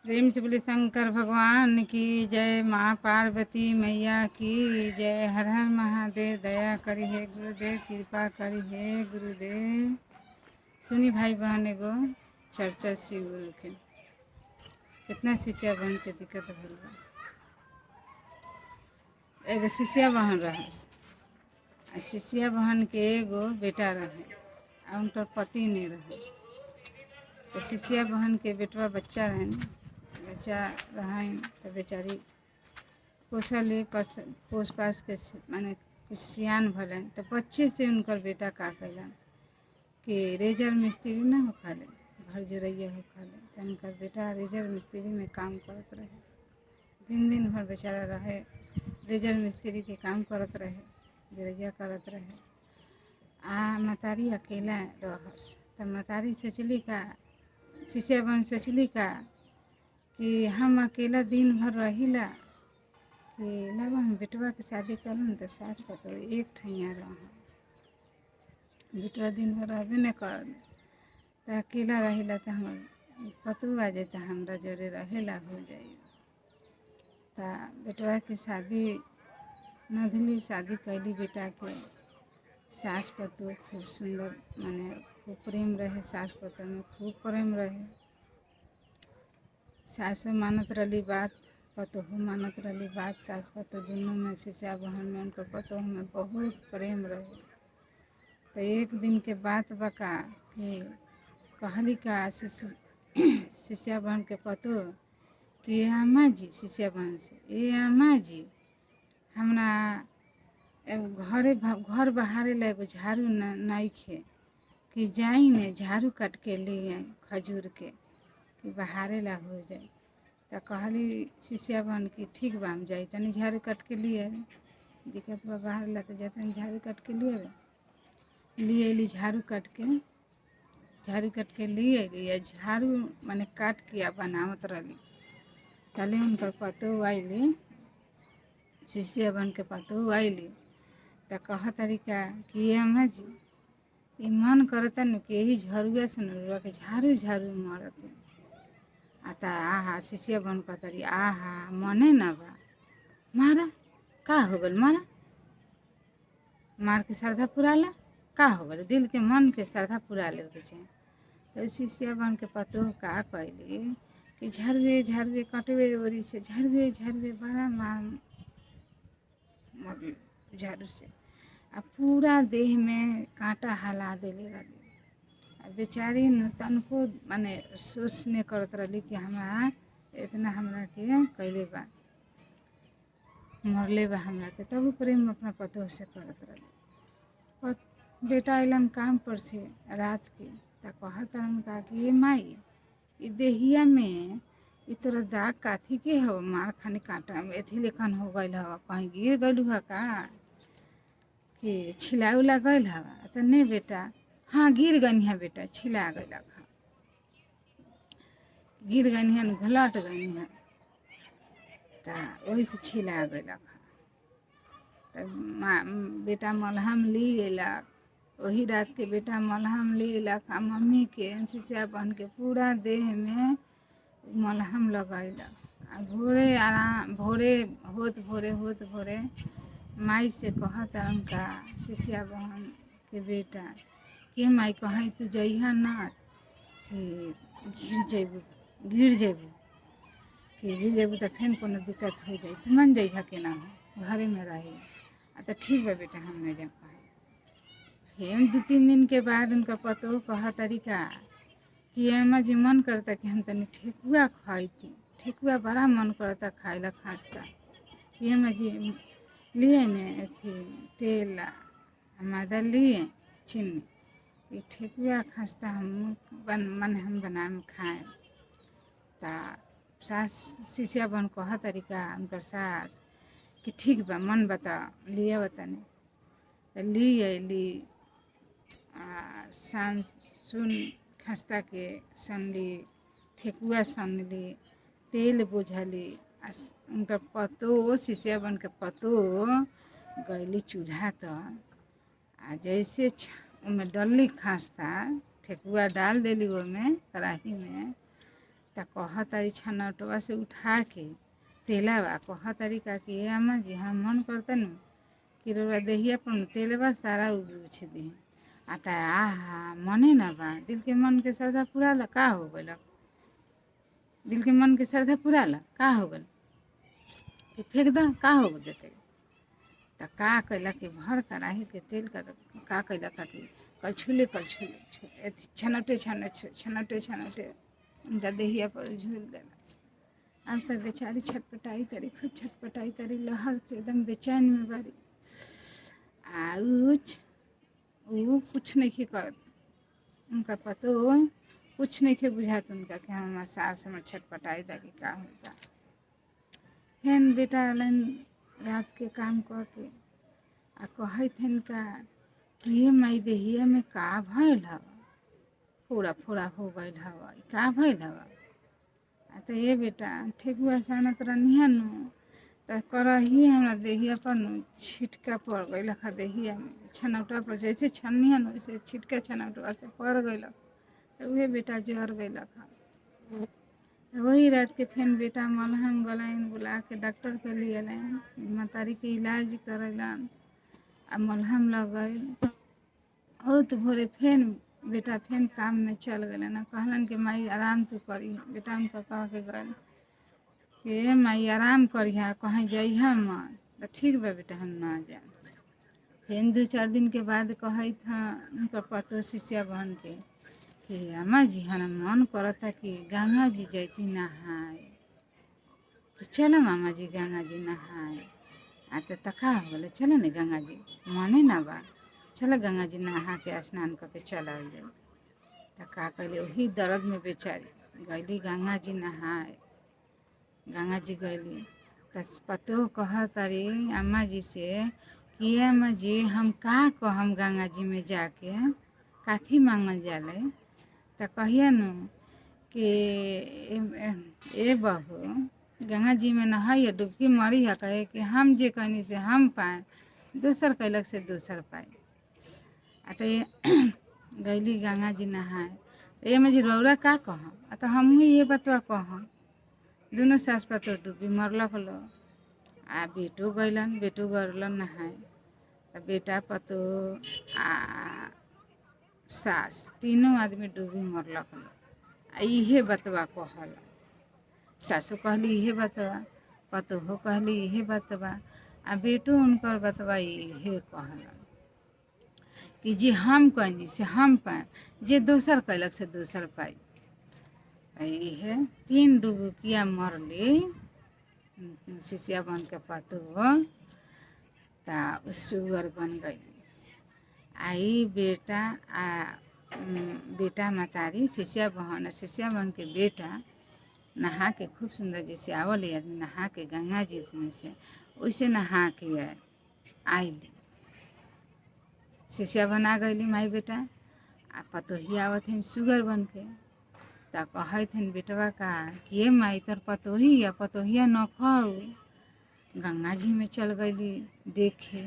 प्रेम से बोले शंकर भगवान की जय, माँ पार्वती मैया की जय। हर हर महादेव, दया करी है गुरुदेव, कृपा करी है गुरुदेव। सुनी भाई बहन एगो चर्चा शिव गुरु के कितना शिष्या बहन के दिक्कत भइल बा। एगो शिष्या बहन रहस, शिष्या बहन के एगो बेटा रहे आ उनकर पति नहीं रहे। तो शिष्या बहन के बेटवा बच्चा रहे, बच्चा रहें तो बेचारी पोसली पोस पास के माने कुछ सियान भलन। तो बच्चे से उनकर बेटा का कैलन कि रेजर मिस्त्री ना हो खाले, घर जोड़ैया हो खाले। तो उनकर बेटा रेजर मिस्त्री में काम करत रहे, दिन भर बेचारा रहे रेजर मिस्त्री के काम करत रहे, जोड़ैया करत रहे। आ मतारी अकेला रहस। तो मतारी सोचली का, शिष्या बहन सोचली का कि हम अकेला दिन भर रहिला कि लब हम बेटवा के शादी करन तो सास पतो एक ठैया रह, बेटवा दिन भर रहबे न कर तो अकेला रहिला तो हमर पतो आ जाता हमरा जोरे रहेला हो जाई। तो बेटवा के शादी नधली, शादी कैली बेटा के। सास पतो खूब सुंदर माने खूब प्रेम रहे, सास पतो में खूब प्रेम रहे। सासु मानत रही बात, पतोहू मानत रही बात। सास पतो दोनों में, शिष्या बहन में, उनकर पतोह में बहुत प्रेम रहे। तो एक दिन के बात बका कि कहली का शिष्या बहन के पतो कि अम्मा जी, शिष्या बहन से, ये अम्मा जी हमरा घर बहारे ला एगो झाड़ू नहीं खे कि जाई ने झाड़ू काट के ले आई खजूर के कि बहारे ला हो जाए। तो कहली शिष्या बहन की ठीक बा, हम जाई तनी झाड़ू काट के लिए दिक्कत बा बाहर ला तो जाते झाड़ू काट के लिए अली। झाड़ू काट के लिए अली या झाड़ू माने काट के बनावत रही। तले उनकर पतो आइली, शिष्या बहन के पतो आइली। तो कह तरीका कि अम्मा जी ये मन करता न कि यही झरुआ से न के झाड़ू झाड़ू मारते। आता आहा शिष्या बहन कहतरी आहा मने ना बा, मारा का हो गल, मार के श्रद्धा पुराला का हो गल, दिल के मन के श्रद्धा पुरा ले के चाहिए। तो शिष्या बहन के पतो का कहली कि झरुए कटवे ओरी से झरुए बड़ा मार झाड़ू से आ पूरा देह में कांटा हला देले रही। बेचारी न तनको माने सोच ने करत रही कि हमरा इतना हमरा के कैले बा, मरले बा हमरा के। तब प्रेम अपना पतोह से करत रही। बेटा अलन काम पर से रात के, तो कहत का कि ये माई ये देहिया में ये तोरा दाग काथी के हो, मार खानी कांटा में एथी लेखन हो गइल हवा, कहीं गिर गइल हुआ का कि छिला उला गइल हवा। तो नहीं बेटा, हाँ गिर गई है बेटा, छिला गइल, गिर गई है घुलट गई है तो वही से छिला गइल। तब बेटा मलहम ली गलक, वही रात के बेटा मलहम ली गलक आ मम्मी के शिष्या बहन के पूरा देह में मलहम लगैलक। आ भोरे होत भोरे माई से कहत का शिष्या बहन के बेटा कि माई कहीं तू जइहा ना कि गिर जेबू तो फिर कोनो दिक्कत हो जाए, तू मन जइहा के ना हो घरे में रही। तो ठीक बा बेटा हम नहीं जा पाए। फिर 2-3 दिन के बाद उनका पतो कहा तरीका कि अम्मा जी मन करता कि हम तनी ठेकुआ खाती, ठेकुआ बड़ा मन करता खाइला खासता कि अम्मा जी लिए ने अथी तेल मैदा लिए चीनी, ये ठेकुआ खासता हम बना खाए। तो सास शिष्या बहन कहा तरीका उनकर सास कि ठीक बा मन बता लिया बताने। तो ली अली सुन खस्ता के सनली, ठेकुआ सनली, तेल बुझली। उनका पतो शिष्या बहन के पतो गैली चूल्हा तक आ जैसे उनमें डलली खस्ता ठेकुआ डाल देली में कढ़ाई में। त कह तारी छनौटवा से उठा के तेलावा कह तारी का कि ए अम्मा जी हम मन करता नु कि रउआ देहिया पर तेलवा सारा उछ दी आ त आहा मने ना बा दिल के मन के श्रद्धा पूरा ला का हो गइल दिल के मन के श्रद्धा पूरा ला का हो गइल कि फेंक द का हो जते त का कैला कि भर कड़ाही के तेल का कैला का कि कलछुले छनौटे छनौटे छनौटे उनका देहिया पर झूल देला। अब तक बेचारी छटपटाई तरी खूब छटपटाई तरी लहर से एकदम बेचैन में बारी आउच वो कुछ नहीं करत उनका पतो कुछ नहीं के बुझात उनका कि हम सास में छटपटाई दा कि का होता। फेन बेटा अलन रात के काम कर के आ कहत हन का कि माई देहिया में का भइल हवा फोड़ा फोड़ा हो गइल हवा का भइल हवा आ तो ये बेटा ठेकुआ सानत रहनिया नु त करही हमरा देहिया पर नु छिटका पड़ गइल खा देहिया में छनौटा पर जैसे छनिया नु वैसे छिटका छनौटवा से पड़ गइल तो उहे बेटा जर गइल खा। वही रात के फेन बेटा मलहम गलाइन बुला के डॉक्टर के लिए लाइन मतारी के इलाज करैलन आ मलहम लगल हो तो भोरे फेन बेटा फेन काम में चल गए ना कहलन कि माई आराम तू करी बेटा उनका कह के गल कि माई आराम करिहा कहीं जइहा मत तो ठीक बा बेटा हम ना जाए। फिर 2-4 दिन के बाद कहत था उनका पतो शिष्या बहन के कि अम्मा जी हमारा मन करता कि गंगा जी जैती नहाए कि चलो मामा जी गंगा जी नहाए आ तो तका हो बोले चलो नहीं गंगा जी मने ना बा चलो गंगा जी नहा के स्नान करके चला जाए। तो का कैले वही दर्द में बेचारी गईली गंगा जी नहाए गंगा जी गईली तो पतो कह तारी अम्मा जी से कि अम्मा जी हम का कहम गंगा जी में जाके काथी मांगल जाले तो कहिए न कि ए बहू गंगा जी में नहाइए डुबकी मरी है कहे कि हम जे कहनी से हम पाए दूसर कैलक से दूसर पाए आ तो गईली गंगा जी नहाए ये में जी रौरा का कह तो हम ये बतवा कह दोनों सास पतो डूबी मरलक लो आ बेटो गैलन बेटो गरलन नहाए तो बेटा पतो आ सास तीनों आदमी डूबी मरलक लो आ इहे बतवा कहल सासू कहली इहे बतवा पतोहो कहली इहे बतवा आ बेटो उनकर बतवा इहे कहलन कि जे हम कहनी से हम पाए जे दोसर कैलक से दोसर पाई इहे 3 डुबकिया मरली शिष्या बन के पतो ता सुअर बन गई आई बेटा आ बेटा मतारी शिष्या बहन के बेटा नहा के खूब सुंदर जैसे आवल आदमी नहा के गंगा जी में से वैसे नहा के आइली शिष्या बना गईली माई बेटा आ पतोही आवत हन सुगर बन के त कहत हन बेटवा का कि माई तर पतोही या पतोहिया न खाऊ गंगा जी में चल गईली देखे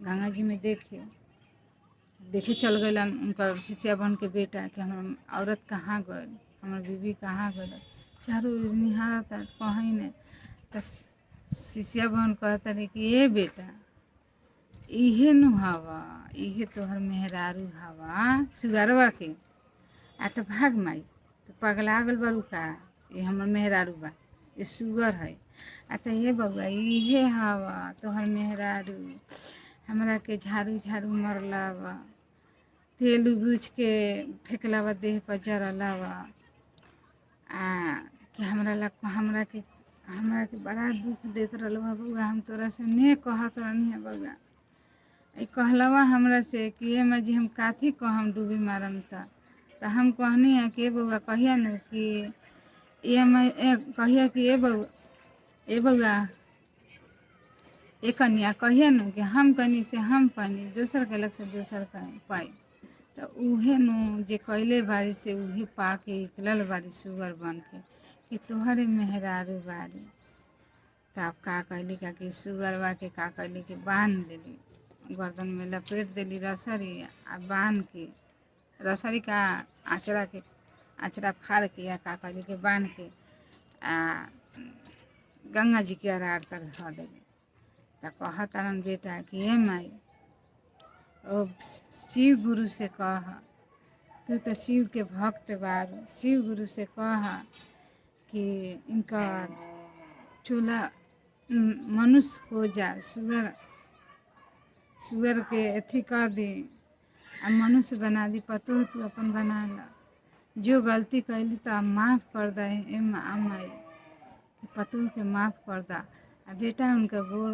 गंगा जी में देखे चल गईलन उनकर शिष्या बन के बेटा कि हम औरत कहाँ गई हमार बीबी कहाँ गई चारों निहारत कहीं ने तो शिष्या बहन कहता रही कि ए बेटा इहे नु हवा इहे तोहर मेहरारू हवा सुगरवा के आ तो भाग माई तो पगला गल बरू का ये हमर मेहरारू बा ये सुगर है आ तो ये बउआ इहे हवा तोहर मेहरारू हमरा के झाड़ू झाड़ू मरला बा तेल बुझ के फेंकला बा देह पर जरला बा आ कि हमरा के बड़ा दुख देत रहल बा बउआ हम तोरा से ने कहत रहनी है बउआ ई कहलवा हमरा से कि माँ जी हम काथी कहम डूबी मारम तो हम कहनी है कि बउआ कहिया न कि कहिया कि ए बउआ ए कन्या कहिया न कि हम कनी से हम पानी दोसर कैलक से दोसर पाई तो उहे नु जे कैले बारी से उहे पा के निकलल बारी सुगर बन के कि तोहरे मेहरारू बारी तब का कैली का कि सुगरवा के का कैली कि बांध देली गर्दन में लपेट देली रसरी आ बांध के रसरी का आँचरा के अचरा फाड़ के या का कहली के बांध के आ गंगा जी के अरार तर धऽ देली। तो कहतरन बेटा कि हे माई ओ शिव गुरु से कह, तू तो शिव के भक्त बारू, शिव गुरु से कह कि इनकर चूल्हा मनुष्य हो जा, सुअर के अथी कर दी आ मनुष्य बना दी, पतो तू अपन बना ला, जो गलती कैली तो माफ़ कर दे ए माई, पतो के माफ़ कर दा। आ बेटा उनकर गोर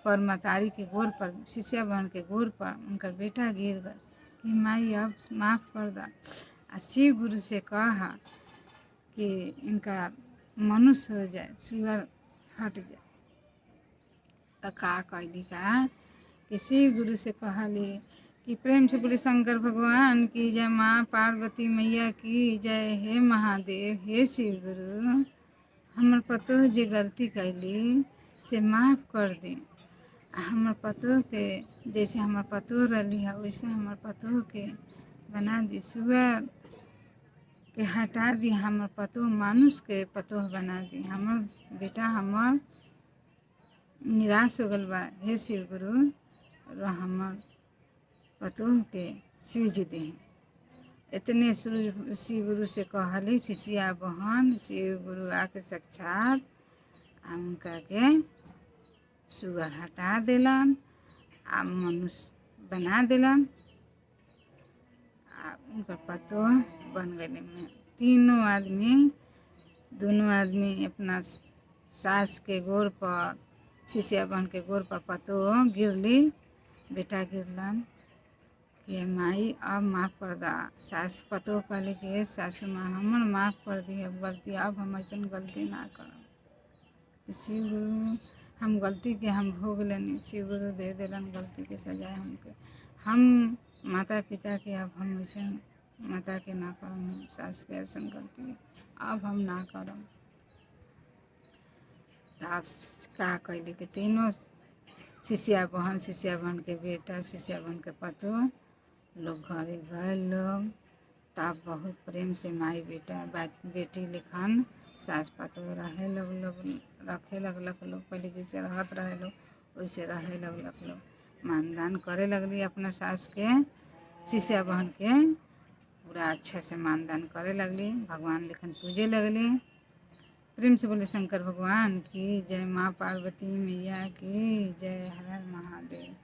पर, मतारी के गोर पर, शिष्या बहन के गोर पर उनकर बेटा गिर गए कि माई अब माफ़ कर दा। आ शिव गुरु से कहा कि इनका मनुष्य हो जाए, सुअर हट जाए। तो का कैली का कि शिव गुरु से कहली कि प्रेम से बोले शंकर भगवान की जय, माँ पार्वती मैया की जय, हे महादेव, हे शिव गुरु, हमर पतोह जे गलती कैली से माफ़ कर दे। हमर पतोह के जैसे हमर पतोह रही है वैसे हमर पतोह के बना दी, सुअर के हटा दी, हमर पतोह मानुष के पतोह बना दी। हमर बेटा हमर निराश हो गल बा, हे शिव गुरु, हमर पतोह के सीज दे। इतने शिव गुरु से कहली शिष्या बहन, शिव गुरु आके साक्षात उनका के सुअर हटा दिलन आ मनुष्य बना दिलन आ उनकर पतोह बन गए। तीनों आदमी, दोनों आदमी अपना सास के गोर पर, शिष्या बहन के गोर पर पतोह गिरली, बेटा गिरलन कि माई अब माफ़ कर दा। सास पतोह कहली कि सासू माँ हमर माफ़ कर दी, अब गलती, अब हम ऐसा गलती ना करब। शिव गुरु हम गलती के हम भोग लेनी, शिव गुरु दे दिलन गलती के सजाए हमके। हम माता पिता के अब हम ऐसा माता के ना करम, सास के ऐसा गलती अब हम ना करम। तब का कैली कि तीनों शिष्या बहन के बेटा, शिष्या बहन के पतोह लोग घरे गए लोग। तब बहुत प्रेम से माई बेटा बेटी लिखन सास पतोह रहे लोग रखे लगलक लोग, पहले जैसे रहत रहे लोग वैसे रहे लगलक लोग, मानदान करे लगली अपना सास के, शिष्या बहन के पूरा अच्छा से मानदान करे लगली, भगवान लेखन पूजे लगली। प्रेम से बोले शंकर भगवान की जय, माँ पार्वती मैया की जय, हर हर महादेव।